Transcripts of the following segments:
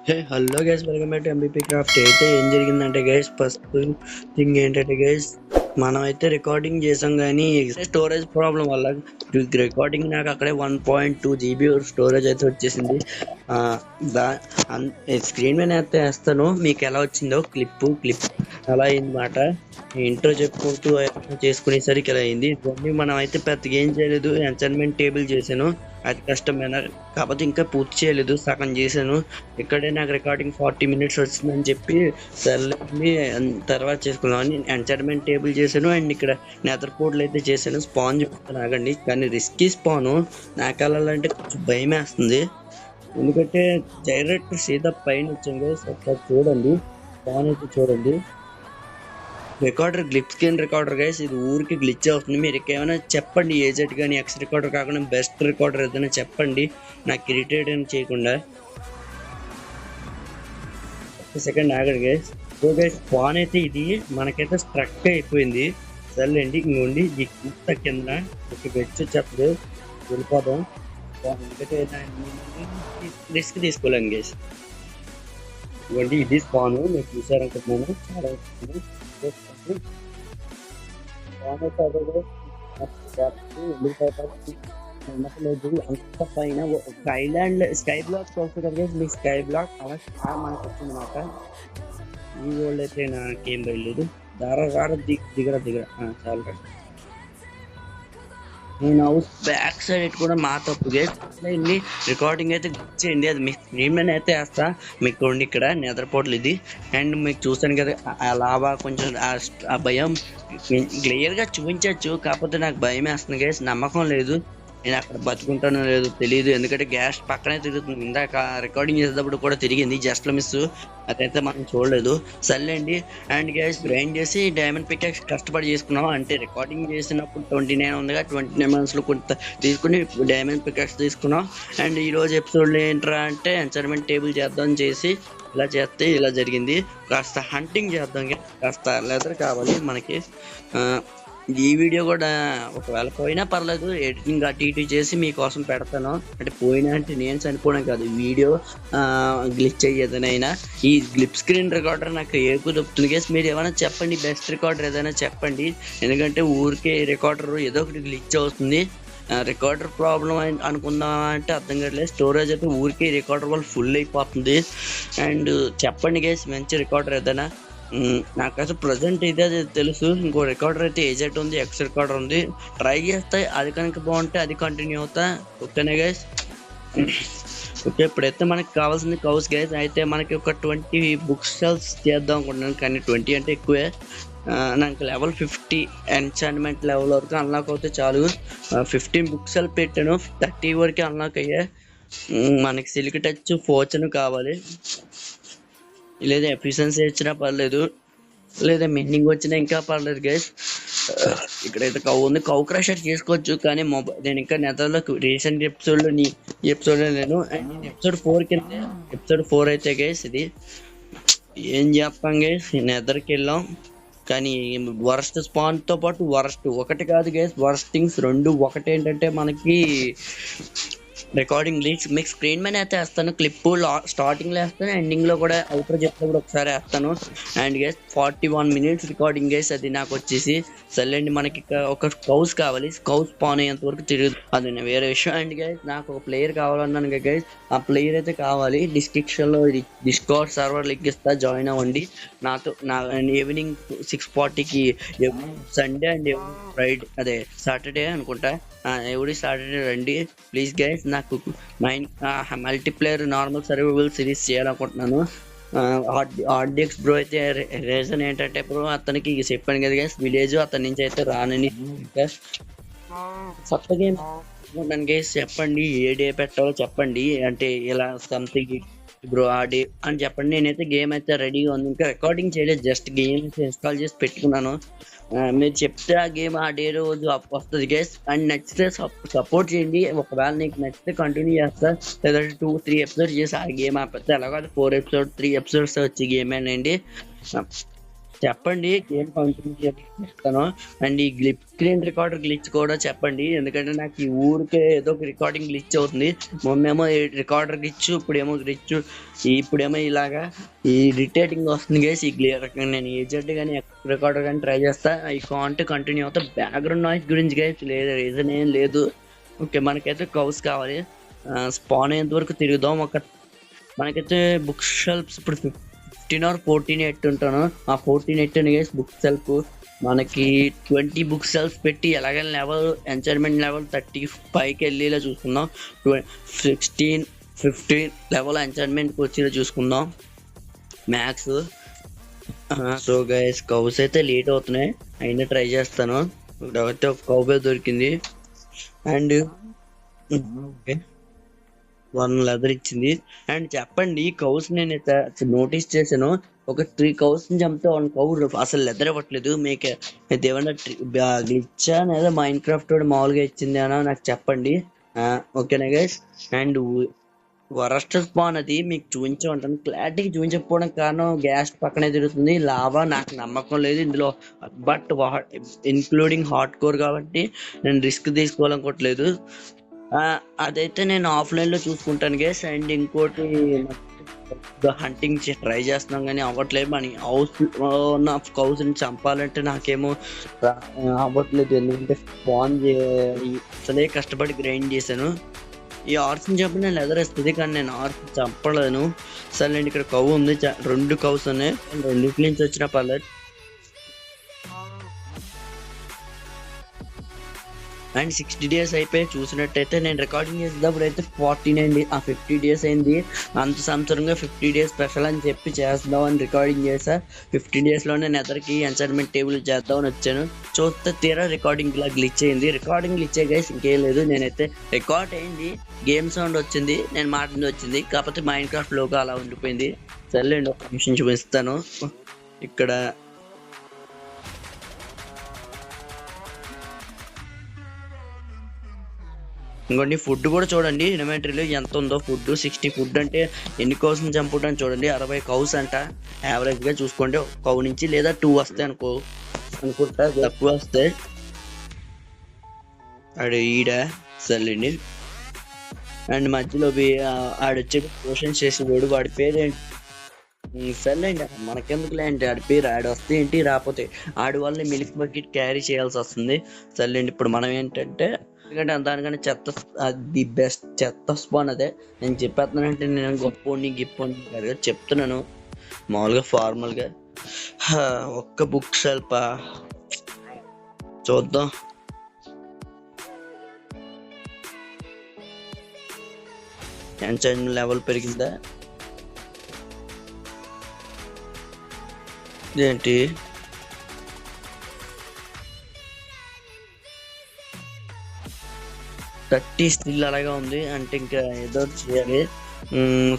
Hey hello guys, welcome back to MBP craft. అయితే ఏం జరిగిందంటే గైస్, ఫస్ట్ థింగ్ ఏంటంటే గైస్, మనం అయితే రికార్డింగ్ చేసాం కానీ స్టోరేజ్ ప్రాబ్లం వల్ల రికార్డింగ్ నాకు అక్కడే 1.2 GB స్టోరేజ్ అయితే వచ్చేసింది. ఆ, దా స్క్రీన్ మీద అయితే వేస్తాను, మీకు ఎలా వచ్చిందో క్లిప్ అలా అయిందన్నమాట. ఇంట్రో చెప్పుకుంటూ చేసుకునేసరికి ఇలా అయింది. ఇవన్నీ మనం అయితే పెద్దగా ఏం చేయలేదు, అసైన్మెంట్ టేబుల్ చేశాను. అది కష్టమైన, కాకపోతే ఇంకా పూర్తి చేయలేదు, సగం చేశాను. ఇక్కడే నాకు రికార్డింగ్ 40 minutes వచ్చిందని చెప్పి సర్లేని తర్వాత చేసుకుందామని ఎంచర్మెంట్ టేబుల్ చేశాను. అండ్ ఇక్కడ నెదర్ పోర్ట్లు అయితే చేశాను. స్పాన్ చెప్తాను ఆగండి, కానీ రిస్కీ స్పాను. నాకు వెళ్ళాలంటే కొంచెం భయం వేస్తుంది, ఎందుకంటే డైరెక్ట్ సీదా పైన వచ్చాను. ఒకసారి చూడండి, స్పాన్ అయితే చూడండి. రికార్డర్ గ్లిప్ స్క్రీన్ రికార్డర్ గైస్, ఇది ఊరికి గ్లిచ్ అవుతుంది. మీరు ఏమైనా చెప్పండి, ఏజెట్ కానీ ఎక్స్ రికార్డర్ కాకుండా బెస్ట్ రికార్డర్ ఏదైనా చెప్పండి, నాకు ఇరిటేట్ అని చేయకుండా. సెకండ్ ఆగడు గైస్. సో గైస్, ఫోన్ అయితే ఇది మనకైతే స్ట్రక్ అయిపోయింది. సర్లేండి, ఇంకోండి ఇంత కింద ఒక బెచ్ చెప్పదు, వెళ్ళిపోదాం. ఎందుకంటే రిస్క్ తీసుకోలేం గైస్. ఇవ్వండి, ఇది స్పాన్ మీరు చూసారనుకుంటున్నాను. చాలా అంత పైన ఒక ఐలాండ్ స్కై బ్లాక్ వస్తుంది కదా, మీకు స్కై బ్లాక్ అలా మనకు వచ్చింది అనమాట. ఈ వరల్డ్ అయితే నాకేం బయలేదు. దార దిగర చాలా. నేను హౌస్ బ్యాక్ సైడ్ కూడా మా తప్పు చేయండి. రికార్డింగ్ అయితే చేయండి, అది మీ స్క్రీన్ మీద అయితే వేస్తా. మీకు ఇక్కడ నిద్రపోట్లు ఇది. అండ్ మీకు చూస్తాను కదా ఆ లావా, కొంచెం ఆ భయం క్లియర్గా చూపించవచ్చు, కాకపోతే నాకు భయం వేస్తుంది గైస్. నమ్మకం లేదు నేను అక్కడ బతుకుంటానో లేదో తెలియదు, ఎందుకంటే గ్యాస్ పక్కనే తిరుగుతుంది. ఇందాక రికార్డింగ్ చేసేటప్పుడు కూడా తిరిగింది, జస్ట్ మిస్. అదైతే మనం చూడలేదు. సర్లేండి. అండ్ గ్యాస్ గ్రైండ్ చేసి డైమండ్ పికాక్స్ కష్టపడి చేసుకున్నాం. అంటే రికార్డింగ్ చేసినప్పుడు 29 ఉందిగా, 29 monthsలో కొంత తీసుకుని డైమండ్ పికాక్స్ తీసుకున్నాం. అండ్ ఈరోజు ఎపిసోడ్లో ఏంట్రా అంటే ఎన్చర్మెంట్ టేబుల్ చేద్దాం చేసి ఇలా చేస్తే ఇలా జరిగింది. కాస్త హంటింగ్ చేద్దాం, కాస్త లెదర్ కావాలి మనకి. ఈ వీడియో కూడా ఒకవేళ పోయినా పర్లేదు, ఎడిటింగ్ అటు ఇటు చేసి మీకోసం పెడతాను. అంటే పోయినా అంటే నేను చనిపోవడం కాదు, వీడియో గ్లిచ్ అయ్యేదనైనా. ఈ గ్లిప్ స్క్రీన్ రికార్డర్ నాకు ఏకు దొరుకుతుంది గేస్. మీరు ఏమైనా చెప్పండి, బెస్ట్ రికార్డర్ ఏదైనా చెప్పండి, ఎందుకంటే ఊరికే రికార్డర్ ఏదో ఒకటి గ్లిచ్ అవుతుంది. రికార్డర్ ప్రాబ్లం అనుకుందాం అంటే అర్థం కావట్లేదు. స్టోరేజ్ అయితే ఊరికే రికార్డర్ వల్ల ఫుల్ అయిపోతుంది. అండ్ చెప్పండి గేస్, మంచి రికార్డర్ ఏదైనా. నాకైతే ప్రజెంట్ ఇదే తెలుసు. ఇంకో రికార్డర్ అయితే ఏజెట్ ఉంది, ఎక్స్ రికార్డర్ ఉంది. ట్రై చేస్తే అది కనుక బాగుంటే అది కంటిన్యూ అవుతా. ఓకేనా గైస్? ఓకే, ఇప్పుడైతే మనకి కావాల్సింది కౌస్ గైస్. అయితే మనకి ఒక 20 బుక్ సెల్స్ చేద్దాం అనుకుంటున్నాను, కానీ 20 అంటే ఎక్కువే. నాకు లెవెల్ 50 ఎన్చాన్మెంట్ లెవెల్ వరకు అన్లాక్ అవుతే చాలు. 15 బుక్ సెల్ పెట్టాను, 30 వరకు అన్లాక్ అయ్యా. మనకి సిల్క్ టచ్ ఫోర్చన్ కావాలి, లేదా ఎఫిషియన్సీ వచ్చినా పర్లేదు, లేదా మెన్నింగ్ వచ్చినా ఇంకా పర్లేదు గైస్. ఇక్కడైతే కౌ ఉంది, కౌ క్రషర్ చేసుకోవచ్చు. కానీ నేను ఇంకా నెదర్లో రీసెంట్ ఎపిసోడ్లో నేను ఎపిసోడ్ 4 కింద, ఎపిసోడ్ 4 అయితే గైస్ ఇది ఏం చేస్తాం గైస్, నెదర్కి వెళ్ళాం. కానీ వరస్ట్ స్పాన్తో పాటు వరస్ట్ ఒకటి కాదు గైస్, వరస్ట్ థింగ్స్ రెండు. ఒకటి ఏంటంటే మనకి రికార్డింగ్ లీచ్. మీకు స్క్రీన్ మీద అయితే వేస్తాను, క్లిప్ స్టార్టింగ్లో వేస్తాను, ఎండింగ్లో కూడా అవుటర్ చెప్తే ఒకసారి వేస్తాను. And guys 41 minutes recording guys, అది నాకు వచ్చేసి. సర్లేండి, మనకి ఒక కౌస్ కావాలి. కౌస్ స్పాన్ అయ్యేంత వరకు తిరుగుతుంది, అది వేరే విషయం. అండ్ గైస్ నాకు ఒక ప్లేయర్ కావాలన్నాను గైస్, ఆ ప్లేయర్ అయితే కావాలి. డిస్క్రిప్షన్లో డిస్కార్డ్ సర్వర్ లింక్ ఇస్తా, జాయిన్ అవ్వండి. నాతో ఈవినింగ్ 6:40కి సండే అండ్ ఫ్రైడే సాటర్డే అనుకుంటా, ఎవ్రీ సాటర్డే రండి ప్లీజ్ గైస్. నాకు మల్టీప్లేయర్ నార్మల్ సర్వైవల్ సిరీస్ చేయాలనుకుంటున్నాను. ఆర్డిఎక్స్ బ్రో అయితే రీజన్ ఏంటంటే బ్రో, అతనికి చెప్పాను కదా గైస్, విలేజ్ అతని నుంచి అయితే రానని. కొత్త గేమ్ గైస్ చెప్పండి, ఏ డే పెట్టాలో చెప్పండి. అంటే ఇలా సంథింగ్ బ్రో ఆ డే అని చెప్పండి. నేనైతే గేమ్ అయితే రెడీగా ఉంది, ఇంకా రికార్డింగ్ చేయలేదు, జస్ట్ గేమ్ అయితే ఇన్స్టాల్ చేసి పెట్టుకున్నాను. మీరు చెప్తే ఆ గేమ్ ఆ డే రోజు వస్తుంది గైస్. అండ్ నచ్చితే సపోర్ట్ చేయండి. ఒకవేళ నీకు నచ్చితే కంటిన్యూ చేస్తా, లేదంటే 2-3 ఎపిసోడ్స్ చేసి ఆ గేమ్ ఆపేస్తే. ఎలాగో 4 episodes 3 episodes వచ్చి గేమ్ అండి. చెప్పండి గేమ్ కంటిన్యూ చేస్తాను. అండ్ ఈ స్క్రీన్ రికార్డర్ గ్లిచ్ కూడా చెప్పండి, ఎందుకంటే నాకు ఈ ఊరికే ఏదో ఒక రికార్డింగ్ గ్లిచ్ అవుతుంది. మొన్నేమో రికార్డర్ గ్లిచ్, ఇప్పుడేమో గ్లిచ్, ఇప్పుడేమో ఇలాగా ఈ ఇరిటేటింగ్ వస్తుంది గైస్. ఈ నేను ఏజెంట్ కానీ రికార్డర్ కానీ ట్రై చేస్తా, ఈ కంటిన్యూ అవుతా. బ్యాక్గ్రౌండ్ నాయిస్ గురించి గైస్ లేదు, రీజన్ ఏం లేదు. ఓకే, మనకైతే కౌస్ కావాలి. స్పాన్ అయ్యేంత వరకు తిరుగుదాం. మనకైతే బుక్ షెల్ఫ్స్ ఇప్పుడు 15 or 14 ఎట్టుంటాను. ఆ 14 ఎట్టాను గైస్ బుక్ షెల్ఫ్. మనకి 20 బుక్ షెల్ఫ్ పెట్టి ఎలాగైనా లెవెల్ ఎంచర్మెంట్ లెవెల్ 35కి వెళ్ళేలా చూసుకుందాం. 16 15 లెవెల్ ఎంచర్మెంట్కి వచ్చేలా చూసుకుందాం మ్యాక్స్. సో గైస్ కౌస్ అయితే లేట్ అవుతున్నాయి, అయినా ట్రై చేస్తాను. అయితే ఒక కౌబే దొరికింది. అండ్ ఓకే, 1 లెదర్ ఇచ్చింది. అండ్ చెప్పండి, కౌస్ నేను నోటీస్ చేశాను, ఒక 3 కౌస్ చంపితే 1 కౌ అసలు లెదర్ ఇవ్వట్లేదు. మీకు ఏమన్నా గ్లిచ్చా లేదా మైండ్ క్రాఫ్ట్ మామూలుగా ఇచ్చింది అనా నాకు చెప్పండి. ఓకేనా గైస్. అండ్ వరస్ట్ స్పాన్ అది మీకు చూపించమంటాను. క్లారిటీకి చూపించకపోవడం కారణం గ్యాస్ పక్కనే తిరుగుతుంది, లావా నాకు నమ్మకం లేదు ఇందులో. బట్ ఇన్క్లూడింగ్ హార్డ్ కోర్ కాబట్టి నేను రిస్క్ తీసుకోవాలనుకోవట్లేదు. అదైతే నేను ఆఫ్లైన్ లో చూసుకుంటాను గేస్. అండ్ ఇంకోటి హంటింగ్ ట్రై చేస్తున్నాం కానీ అవ్వట్లేదు. మన హౌస్ ఉన్న కౌస్ ని చంపాలంటే నాకేమో అవ్వట్లేదు, ఎందుకంటే స్పాన్ అసలే కష్టపడి గ్రైండ్ చేశాను. ఈ ఆర్స్ ని చంపి నేను లెదర్ వస్తుంది, కానీ నేను ఆర్స్ చంపలేను. సరే నేను ఇక్కడ కౌ ఉంది, 2 కౌస్ ఉన్నాయి, రెండింటి నుంచి వచ్చిన పర్లేదు. అండ్ 60 days అయిపోయి చూసినట్టయితే నేను రికార్డింగ్ చేసేటప్పుడు అయితే 14 అండి. 50 days అయింది. అంత సంవత్సరంగా 50 days స్పెషల్ అని చెప్పి చేద్దాం అని రికార్డింగ్ చేసా. 50 days లోనే నెదర్కి ఎన్చర్మెంట్ టేబుల్ చేద్దామని వచ్చాను. చూస్తే తీరా రికార్డింగ్ ఇలా గ్లిచ్ అయింది. రికార్డింగ్ గ్లిచ్ గైస్, ఇంకేం లేదు. నేనైతే రికార్డ్ అయింది, గేమ్ సౌండ్ వచ్చింది, నేను మాట్లాడింది వచ్చింది, కాకపోతే మైండ్ క్రాఫ్ట్ లోగా అలా ఉండిపోయింది. సర్లేండి, ఒక నిమిషం చూపిస్తాను. ఇక్కడ ఇంకోండి ఫుడ్ కూడా చూడండి, ఇన్వెంటరీలో ఎంత ఉందో ఫుడ్. 60 ఫుడ్ అంటే ఎన్ని కౌస్ చంపుకుంటాను చూడండి. 60 కౌస్ అంట. యావరేజ్ గా చూసుకోండి, కౌ నుంచి లేదా 2 వస్తాయి అనుకుంటా, తక్కువ వస్తాయి. ఆడు ఈడ సర్లేండి. అండ్ మధ్యలో ఆడొచ్చే క్వశ్చన్స్ చేసేవాడు, వాడి పేరేంటి సర్లేండి మనకెందుకు లేండి, ఆడి పేరు ఆడు వస్తే ఏంటి, రాకపోతే ఆడి వల్ల మిల్క్ బకెట్ క్యారీ చేయాల్సి వస్తుంది. సర్లేండి, ఇప్పుడు మనం ఏంటంటే ఎందుకంటే దానికన్నా ది బెస్ట్ చెత్త స్పాన్ అదే. నేను చెప్పేస్తున్నానంటే నేను గొప్పోని గిప్పోని కాదు, చెప్తున్నాను మామూలుగా ఫార్మల్గా. ఒక్క బుక్ షెల్ఫ్ చూద్దాం. ఎన్చైన్ లెవెల్ పెరిగిందా ఏంటి? థర్టీ స్టిల్ అలాగే ఉంది, అంటే ఇంకా ఏదో చేయాలి.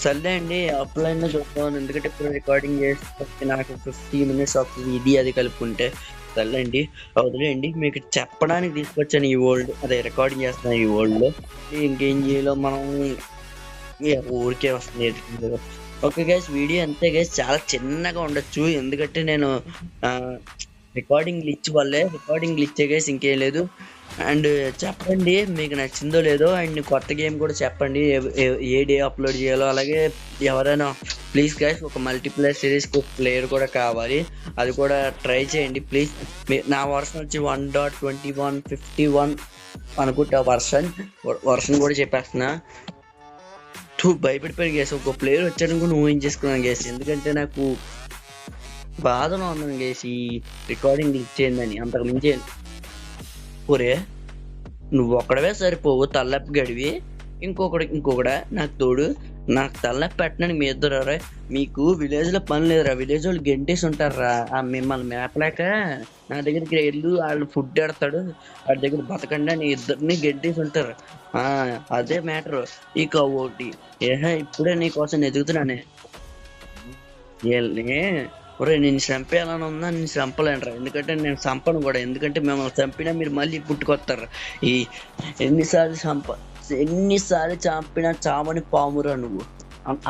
సర్లే అండి, ఆఫ్లైన్ లో చూద్దాం, ఎందుకంటే ఇప్పుడు రికార్డింగ్ చేస్తే నాకు 50 minutes అవుతుంది, ఇది అది కలుపుకుంటే. సర్లే అండి, వదిలేయండి. మీకు చెప్పడానికి తీసుకొచ్చాను ఈ వరల్డ్, అదే రికార్డింగ్ చేస్తున్నాను ఈ వరల్డ్ లో. ఇంకేం చేయాలో మనం ఊరికే వస్తుంది. ఓకే గైస్, వీడియో అంతే గైస్, చాలా చిన్నగా ఉండొచ్చు, ఎందుకంటే నేను రికార్డింగ్ గ్లిచ్ గైస్, ఇంకేం లేదు. అండ్ చెప్పండి మీకు నచ్చిందో లేదో, అండ్ కొత్త గేమ్ కూడా చెప్పండి, ఏ డే అప్లోడ్ చేయాలో. అలాగే ఎవరైనా ప్లీజ్ గైస్ ఒక మల్టీప్లేయర్ సిరీస్ ప్లేయర్ కూడా కావాలి, అది కూడా ట్రై చేయండి ప్లీజ్. నా వర్షన్ వచ్చి 1.2151 అనుకుంటా వర్షన్ కూడా చెప్పేస్తున్నా. భయపడిపోయాను గేస్, ఒక ప్లేయర్ వచ్చాడని కూడా ఊహించేసుకున్నాను గేస్, ఎందుకంటే నాకు బాధలో ఉన్నాను గేస్ ఈ రికార్డింగ్ గ్లిచ్ అయిందని. అంతకు మించి ఒరే నువ్వు ఒక్కడవే సరిపోవు తలనొప్పి గడివి, ఇంకొకడా నాకు తోడు. నాకు తలనొప్పి పెట్టడానికి మీ ఇద్దరు, మీకు విలేజ్ లో పని లేదురా, విలేజ్ వాళ్ళు గెంటేసి ఉంటారా, మిమ్మల్ని మేపలేక నా దగ్గరికి వెళ్ళు, వాళ్ళు ఫుడ్ ఎడతాడు, వాడి దగ్గర బతకండి అని ఇద్దరిని గెంటేసి ఉంటారు. అదే మ్యాటర్. ఇక ఒకటి ఇప్పుడే నీకోసం ఎదుగుతున్నానే, ఒరే నేను చంపేయాలని ఉందా, నేను చంపలేనరా, ఎందుకంటే నేను చంపను కూడా, ఎందుకంటే మిమ్మల్ని చంపినా మీరు మళ్ళీ పుట్టుకొస్తారు. ఈ ఎన్నిసార్లు చంపినా చావని పామురా నువ్వు,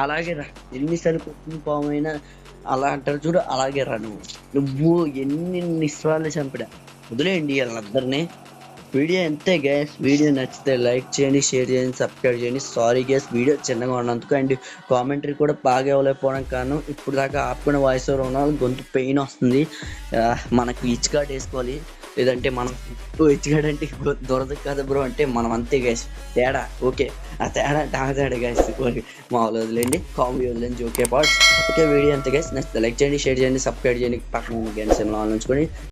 అలాగే రా, ఎన్నిసార్లు కొట్టిన పాము అయినా అలా అంటారు చూడు, అలాగే రా నువ్వు. నువ్వు ఎన్ని నిస్వాలు చంపినా వదిలేయండి వాళ్ళందరినీ. వీడియో అంతే గ్యాస్. వీడియో నచ్చితే లైక్ చేయండి, షేర్ చేయండి, సబ్స్క్రైబ్ చేయండి. సారీ గ్యాస్ వీడియో చిన్నగా ఉన్నందుకు. అండ్ కామెంటరీ కూడా బాగా ఇవ్వలేకపోవడం కారణం ఇప్పుడు దాకా ఆపుకున్న వాయిస్ ఓవర్ ఉన్న గొంతు పెయిన్ వస్తుంది. మనకు ఇచ్ కార్డ్ వేసుకోవాలి, లేదంటే మనం ఇచ్ కార్డ్ అంటే దొరదదు కదా బ్రో అంటే మనం అంతే గ్యాస్. తేడా ఓకే, ఆ తేడా అంటే ఆ తేడా గ్యాస్. మామూలు వదిలేండి, కామెడీ వదిలేండి, జోకే పార్ట్స్. ఓకే వీడియో అంతే గ్యాస్. నచ్చితే లైక్ చేయండి, షేర్ చేయండి, సబ్స్క్రైబ్ చేయండి, పక్కన గంట సినిమా ఉంచుకొని